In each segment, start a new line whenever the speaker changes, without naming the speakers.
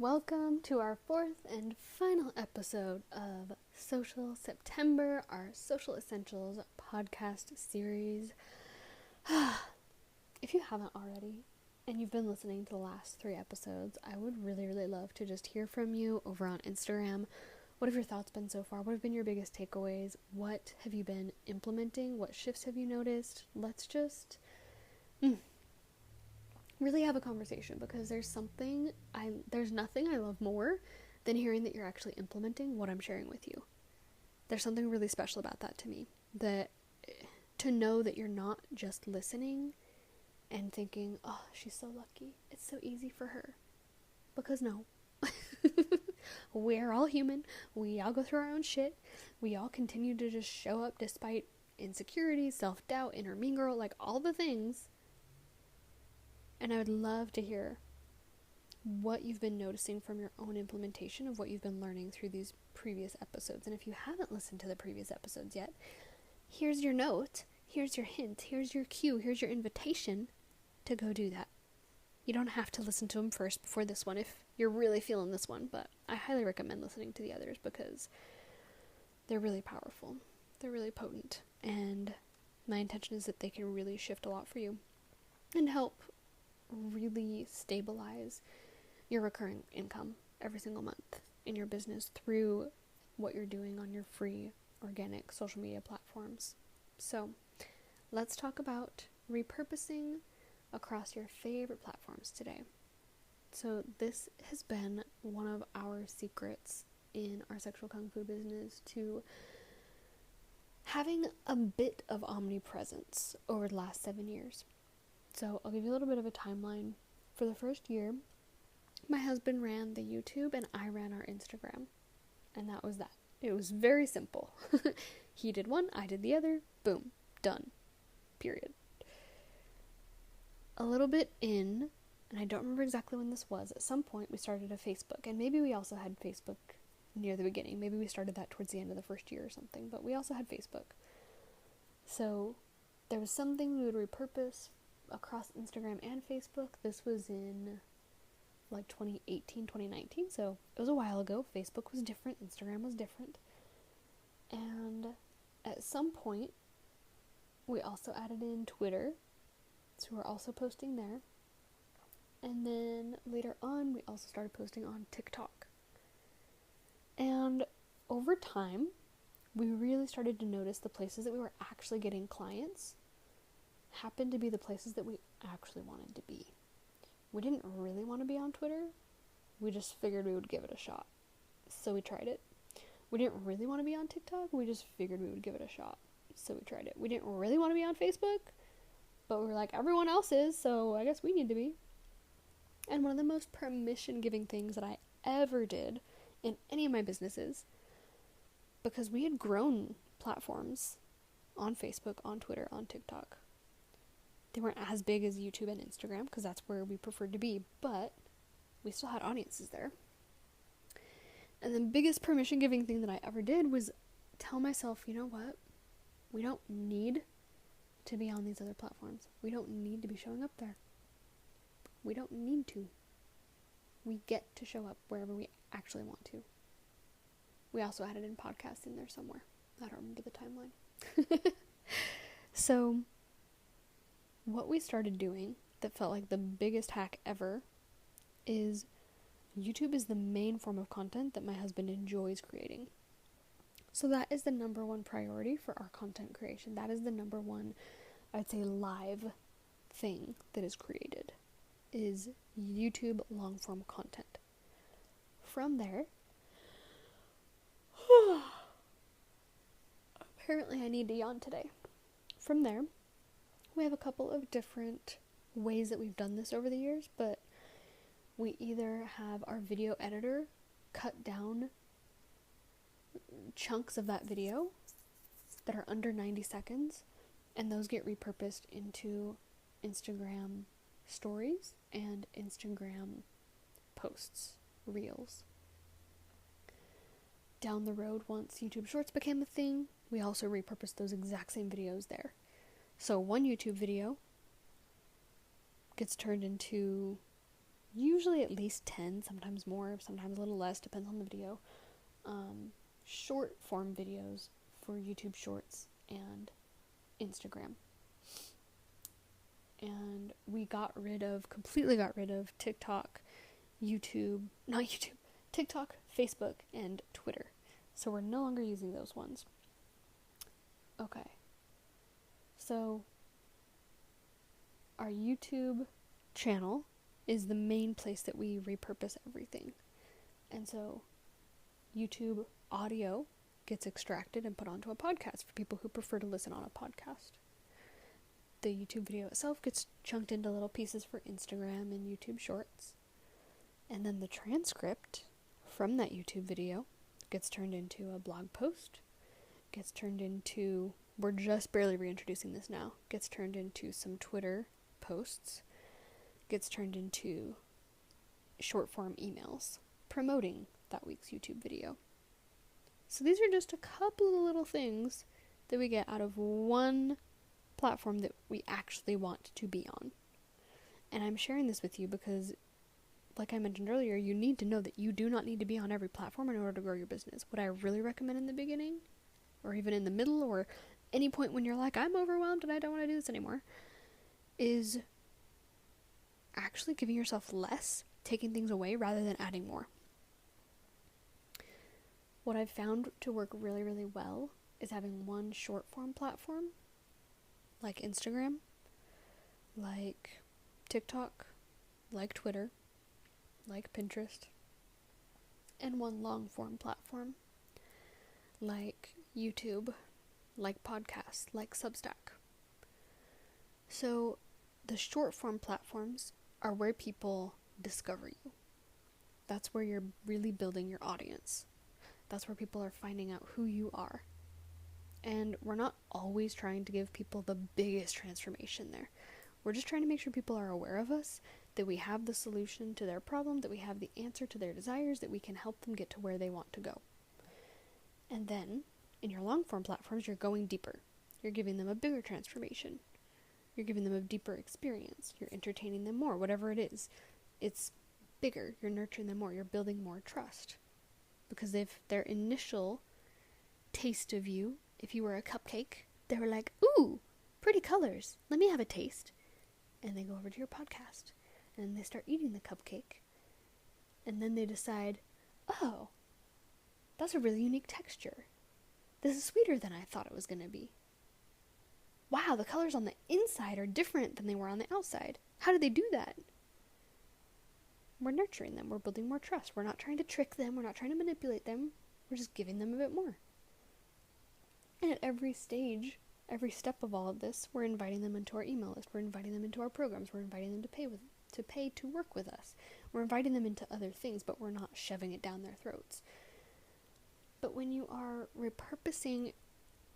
Welcome to our fourth and final episode of Social September, our Social Essentials podcast series. If you haven't already, and you've been listening to the last 3 episodes, I would really love to just hear from you over on Instagram. What have your thoughts been so far? What have been your biggest takeaways? What have you been implementing? What shifts have you noticed? Let's just really have a conversation, because there's nothing I love more than hearing that you're actually implementing what I'm sharing with you. There's something really special about that to me, that to know that you're not just listening and thinking, oh, she's so lucky, it's so easy for her. Because no. We're all human. We all go through our own shit. We all continue to just show up despite insecurity, self-doubt, inner mean girl, like all the things. And I would love to hear what you've been noticing from your own implementation of what you've been learning through these previous episodes. And if you haven't listened to the previous episodes yet, here's your note, here's your hint, here's your cue, here's your invitation to go do that. You don't have to listen to them first before this one if you're really feeling this one, but I highly recommend listening to the others because they're really powerful. They're really potent. And my intention is that they can really shift a lot for you and help really stabilize your recurring income every single month in your business through what you're doing on your free organic social media platforms. So let's talk about repurposing across your favorite platforms today. So this has been one of our secrets in our sexual kung fu business to having a bit of omnipresence over the last 7 years. So I'll give you a little bit of a timeline. For the first year, my husband ran the YouTube and I ran our Instagram. And that was that. It was very simple. He did one, I did the other, boom, done. Period. A little bit in, and I don't remember exactly when this was, at some point we started a Facebook. And maybe we also had Facebook near the beginning. Maybe we started that towards the end of the first year or something. But we also had Facebook. So there was something we would repurpose across Instagram and Facebook. This was in like 2018, 2019, so it was a while ago. Facebook was different, Instagram was different. And at some point, we also added in Twitter, so we're also posting there. And then later on, we also started posting on TikTok. And over time, we really started to notice the places that we were actually getting clients happened to be the places that we actually wanted to be. We didn't really want to be on Twitter. We just figured we would give it a shot. So we tried it. We didn't really want to be on TikTok. We just figured we would give it a shot. So we tried it. We didn't really want to be on Facebook, but we were like, everyone else is, so I guess we need to be. And one of the most permission-giving things that I ever did in any of my businesses, because we had grown platforms on Facebook, on Twitter, on TikTok. They weren't as big as YouTube and Instagram, because that's where we preferred to be, but we still had audiences there. And the biggest permission-giving thing that I ever did was tell myself, you know what? We don't need to be on these other platforms. We don't need to be showing up there. We don't need to. We get to show up wherever we actually want to. We also added in podcasts in there somewhere. I don't remember the timeline. So what we started doing that felt like the biggest hack ever is YouTube is the main form of content that my husband enjoys creating. So that is the number one priority for our content creation. That is the number one, I'd say, live thing that is created, is YouTube long form content. From there, apparently I need to yawn today. From there, we have a couple of different ways that we've done this over the years, but we either have our video editor cut down chunks of that video that are under 90 seconds, and those get repurposed into Instagram stories and Instagram posts, reels. Down the road, once YouTube Shorts became a thing, we also repurposed those exact same videos there. So one YouTube video gets turned into usually at least 10, sometimes more, sometimes a little less, depends on the video, short form videos for YouTube Shorts and Instagram. And we completely got rid of TikTok, TikTok, Facebook, and Twitter. So we're no longer using those ones. Okay. So our YouTube channel is the main place that we repurpose everything. And so YouTube audio gets extracted and put onto a podcast for people who prefer to listen on a podcast. The YouTube video itself gets chunked into little pieces for Instagram and YouTube Shorts. And then the transcript from that YouTube video gets turned into a blog post, gets turned into, we're just barely reintroducing this now, gets turned into some Twitter posts, gets turned into short form emails promoting that week's YouTube video. So these are just a couple of little things that we get out of one platform that we actually want to be on. And I'm sharing this with you because, like I mentioned earlier, you need to know that you do not need to be on every platform in order to grow your business. What I really recommend in the beginning, or even in the middle, or any point when you're like, I'm overwhelmed and I don't want to do this anymore, is actually giving yourself less, taking things away rather than adding more. What I've found to work really, really well is having one short form platform, like Instagram, like TikTok, like Twitter, like Pinterest, and one long form platform, like YouTube, like podcasts, like Substack. So the short form platforms are where people discover you. That's where you're really building your audience. That's where people are finding out who you are. And we're not always trying to give people the biggest transformation there. We're just trying to make sure people are aware of us, that we have the solution to their problem, that we have the answer to their desires, that we can help them get to where they want to go. And then, in your long form platforms, you're going deeper. You're giving them a bigger transformation. You're giving them a deeper experience. You're entertaining them more, whatever it is. It's bigger. You're nurturing them more. You're building more trust. Because if their initial taste of you, if you were a cupcake, they were like, ooh, pretty colors. Let me have a taste. And they go over to your podcast. And they start eating the cupcake. And then they decide, oh, that's a really unique texture. This is sweeter than I thought it was going to be. Wow, the colors on the inside are different than they were on the outside. How did they do that? We're nurturing them. We're building more trust. We're not trying to trick them. We're not trying to manipulate them. We're just giving them a bit more. And at every stage, every step of all of this, we're inviting them into our email list. We're inviting them into our programs. We're inviting them to pay to work with us. We're inviting them into other things, but we're not shoving it down their throats. But when you are repurposing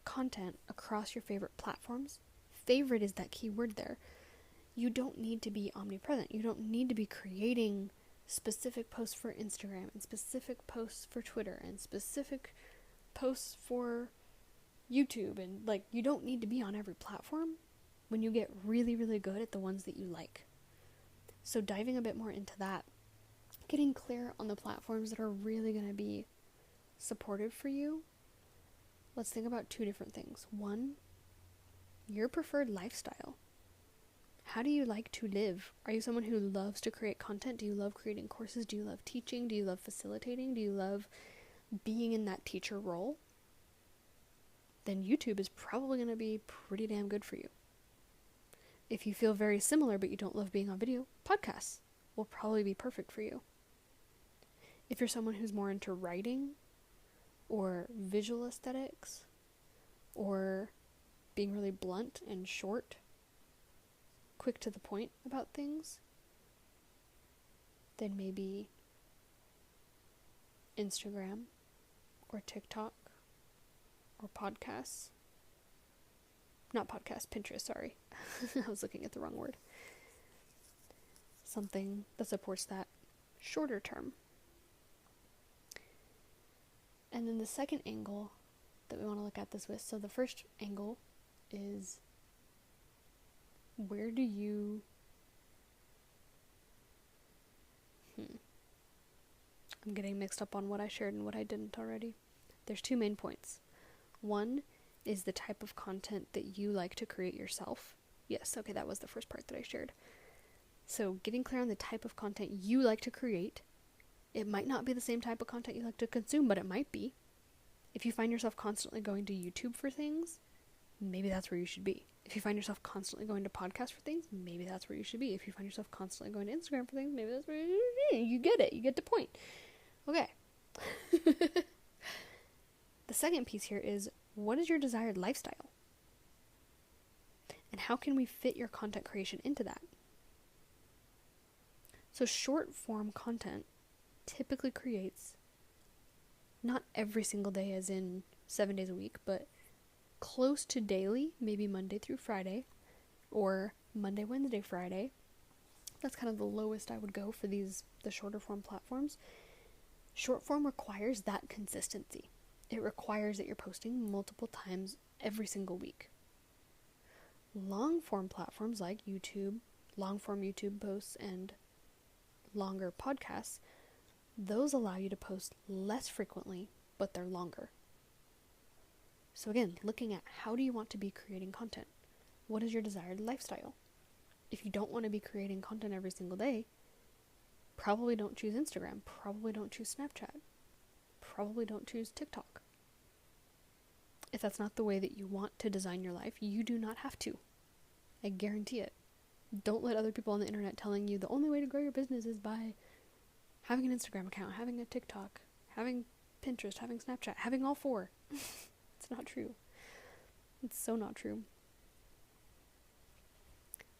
content across your favorite platforms, favorite is that key word there. You don't need to be omnipresent. You don't need to be creating specific posts for Instagram and specific posts for Twitter and specific posts for YouTube. And you don't need to be on every platform when you get really, really good at the ones that you like. So diving a bit more into that, getting clear on the platforms that are really going to be supportive for you. Let's think about two different things. One, your preferred lifestyle. How do you like to live? Are you someone who loves to create content? Do you love creating courses? Do you love teaching? Do you love facilitating? Do you love being in that teacher role? Then YouTube is probably going to be pretty damn good for you. If you feel very similar but you don't love being on video, podcasts will probably be perfect for you. If you're someone who's more into writing or visual aesthetics or being really blunt and short, quick to the point about things, then maybe Instagram or TikTok or podcasts. Not podcasts, Pinterest, sorry. I was looking at the wrong word. Something that supports that shorter term. And then the second angle that we want to look at this with, so the first angle is, where do you I'm getting mixed up on what I shared and what I didn't already. There's 2 main points. One is the type of content that you like to create yourself. Yes, okay, that was the first part that I shared. So getting clear on the type of content you like to create. It might not be the same type of content you like to consume, but it might be. If you find yourself constantly going to YouTube for things, maybe that's where you should be. If you find yourself constantly going to podcasts for things, maybe that's where you should be. If you find yourself constantly going to Instagram for things, maybe that's where you should be. You get it. You get the point. Okay. The second piece here is, what is your desired lifestyle? And how can we fit your content creation into that? So short form content typically creates, not every single day as in 7 days a week, but close to daily, maybe Monday through Friday, or Monday, Wednesday, Friday. That's kind of the lowest I would go for the shorter form platforms. Short form requires that consistency. It requires that you're posting multiple times every single week. Long form platforms like YouTube, long form YouTube posts, and longer podcasts, those allow you to post less frequently, but they're longer. So again, looking at how do you want to be creating content? What is your desired lifestyle? If you don't want to be creating content every single day, probably don't choose Instagram, probably don't choose Snapchat, probably don't choose TikTok. If that's not the way that you want to design your life, you do not have to. I guarantee it. Don't let other people on the internet telling you the only way to grow your business is by having an Instagram account, having a TikTok, having Pinterest, having Snapchat, having all 4. It's not true. It's so not true.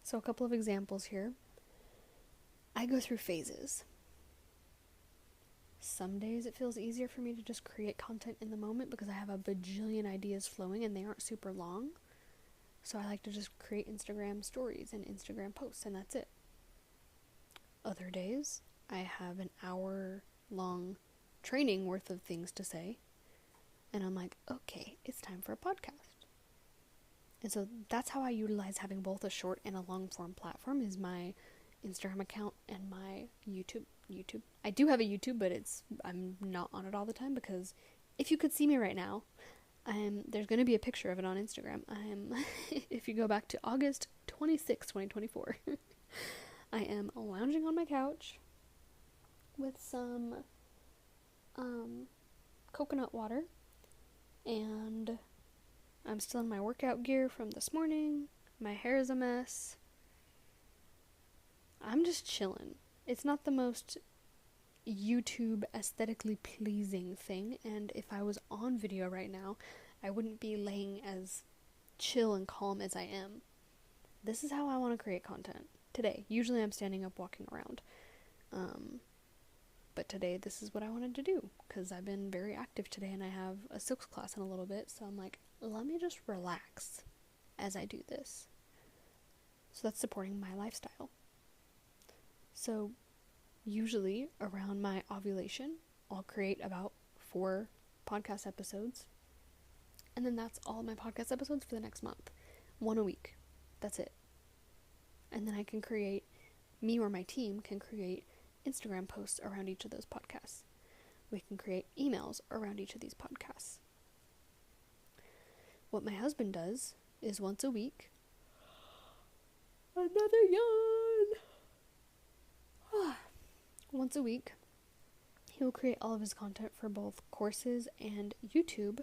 So a couple of examples here. I go through phases. Some days it feels easier for me to just create content in the moment because I have a bajillion ideas flowing and they aren't super long. So I like to just create Instagram stories and Instagram posts, and that's it. Other days, I have an hour-long training worth of things to say, and I'm like, okay, it's time for a podcast. And so that's how I utilize having both a short and a long-form platform, is my Instagram account and my YouTube. I do have a YouTube, but I'm not on it all the time, because if you could see me right now, there's going to be a picture of it on Instagram. If you go back to August 26, 2024, I am lounging on my couch with some coconut water, and I'm still in my workout gear from this morning. My hair is a mess. I'm just chilling. It's not the most YouTube aesthetically pleasing thing, and if I was on video right now, I wouldn't be laying as chill and calm as I am. This is how I want to create content today. Usually I'm standing up walking around, but today this is what I wanted to do, because I've been very active today and I have a silks class in a little bit, so I'm like, let me just relax as I do this. So that's supporting my lifestyle. So usually around my ovulation, I'll create about 4 podcast episodes. And then that's all my podcast episodes for the next month. 1 a week. That's it. And then I can create, me or my team can create Instagram posts around each of those podcasts. We can create emails around each of these podcasts. What my husband does is once a week, another yawn. Once a week, he will create all of his content for both courses and YouTube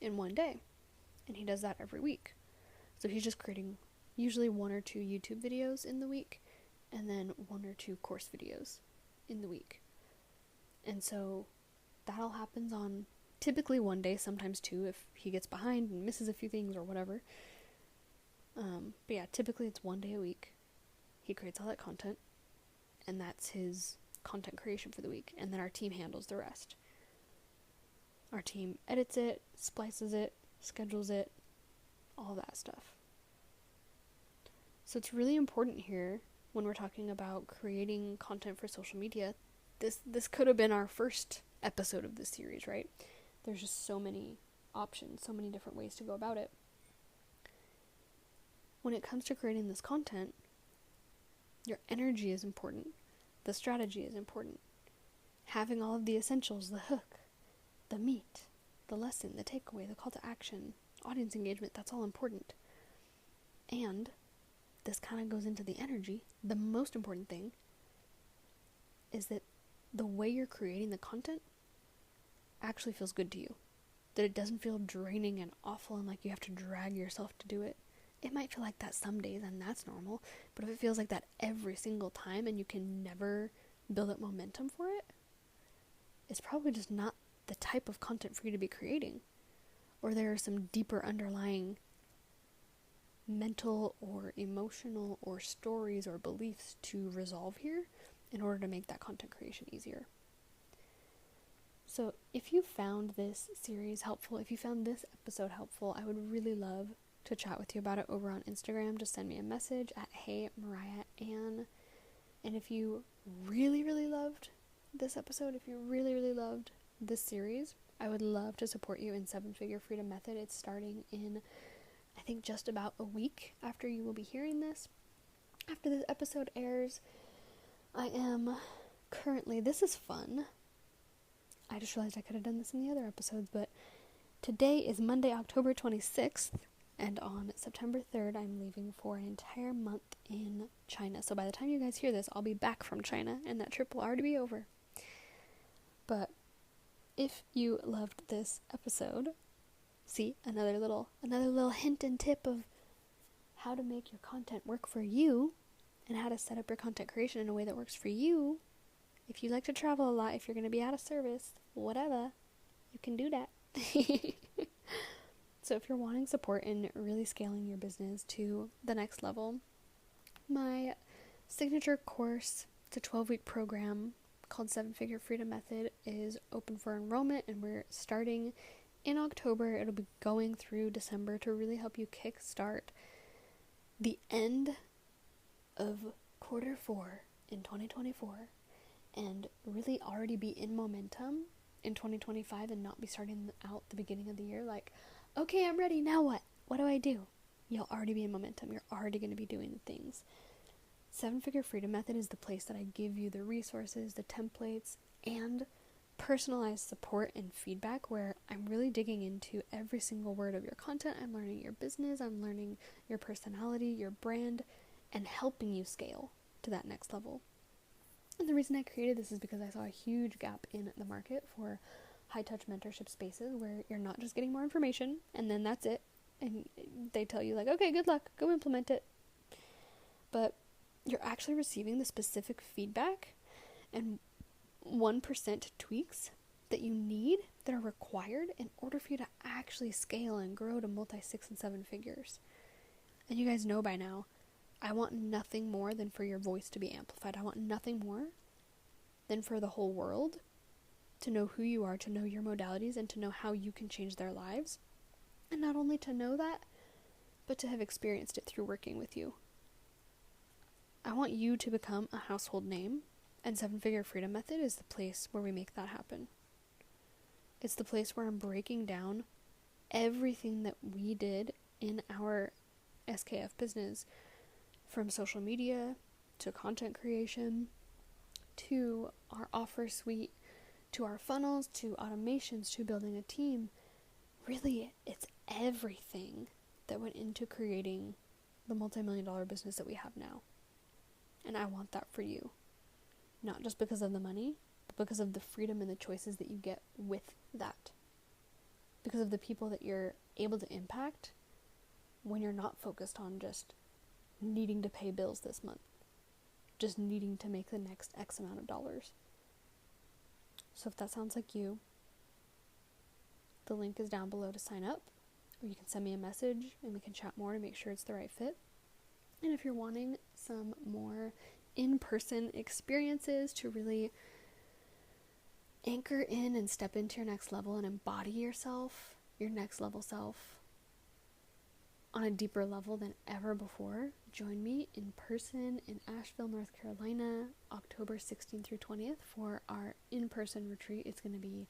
in one day. And he does that every week. So he's just creating usually 1 or 2 YouTube videos in the week, and then 1 or 2 course videos in the week. And so that all happens on typically 1 day, sometimes 2 if he gets behind and misses a few things or whatever. But yeah, typically it's 1 day a week. He creates all that content, and that's his content creation for the week. And then our team handles the rest. Our team edits it, splices it, schedules it, all that stuff. So it's really important here when we're talking about creating content for social media. This could have been our first episode of this series, right? There's just so many options, so many different ways to go about it. When it comes to creating this content, your energy is important. The strategy is important. having all of the essentials, the hook, the meat, the lesson, the takeaway, the call to action, audience engagement, that's all important. And this kind of goes into the energy. The most important thing is that the way you're creating the content actually feels good to you. That it doesn't feel draining and awful and like you have to drag yourself to do it. It might feel like that some days, and that's normal, but if it feels like that every single time and you can never build up momentum for it, it's probably just not the type of content for you to be creating. Or there are some deeper underlying mental or emotional or stories or beliefs to resolve here in order to make that content creation easier. So if you found this series helpful, if you found this episode helpful, I would really love to chat with you about it over on Instagram. Just send me a message at HeyMariahAnn. And if you really, really loved this episode, if you really, really loved this series, I would love to support you in 7-Figure Freedom Method. It's starting in, I think, just about a week after you will be hearing this. After this episode airs, I am currently, this is fun. I just realized I could have done this in the other episodes, but today is Monday, October 26th, and on September 3rd, I'm leaving for an entire month in China. So by the time you guys hear this, I'll be back from China, and that trip will already be over. But if you loved this episode, see, another little hint and tip of how to make your content work for you, and how to set up your content creation in a way that works for you. If you like to travel a lot, if you're going to be out of service, whatever, you can do that. So if you're wanting support in really scaling your business to the next level, my signature course, it's a 12-week program called 7-Figure Freedom Method, is open for enrollment, and we're starting in October. It'll be going through December to really help you kickstart the end of quarter 4 in 2024 and really already be in momentum in 2025 and not be starting out the beginning of the year like, okay, I'm ready, now what? What do I do? You'll already be in momentum. You're already going to be doing the things. 7-Figure Freedom Method is the place that I give you the resources, the templates, and personalized support and feedback where I'm really digging into every single word of your content. I'm learning your business, I'm learning your personality, your brand, and helping you scale to that next level. And the reason I created this is because I saw a huge gap in the market for high-touch mentorship spaces where you're not just getting more information and then that's it, and they tell you like, okay, good luck, go implement it, but you're actually receiving the specific feedback and 1% tweaks that you need, that are required in order for you to actually scale and grow to multi-6 and 7 figures. And you guys know by now, I want nothing more than for your voice to be amplified. I want nothing more than for the whole world to know who you are, to know your modalities, and to know how you can change their lives. And not only to know that, but to have experienced it through working with you. I want you to become a household name, and 7-Figure Freedom Method is the place where we make that happen. It's the place where I'm breaking down everything that we did in our SKF business, from social media to content creation to our offer suite to our funnels to automations to building a team. Really, it's everything that went into creating the multi-million-dollar business that we have now. And I want that for you. Not just because of the money, but because of the freedom and the choices that you get with that. Because of the people that you're able to impact when you're not focused on just needing to pay bills this month. Just needing to make the next X amount of dollars. So if that sounds like you, the link is down below to sign up. Or you can send me a message and we can chat more to make sure it's the right fit. And if you're wanting some more in-person experiences to really anchor in and step into your next level and embody yourself, your next level self, on a deeper level than ever before, join me in person in Asheville, North Carolina, October 16th through 20th for our in-person retreat. It's going to be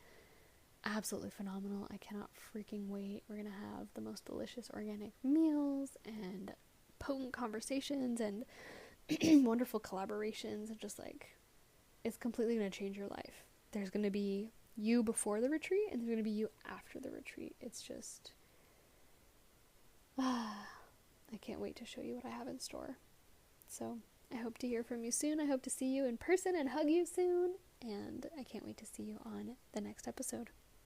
absolutely phenomenal. I cannot freaking wait. We're going to have the most delicious organic meals and potent conversations and wonderful collaborations, and just like, it's completely going to change your life. there's going to be you before the retreat and there's going to be you after the retreat. It's just, I can't wait to show you what I have in store. So I hope to hear from you soon. I hope to see you in person and hug you soon. And I can't wait to see you on the next episode.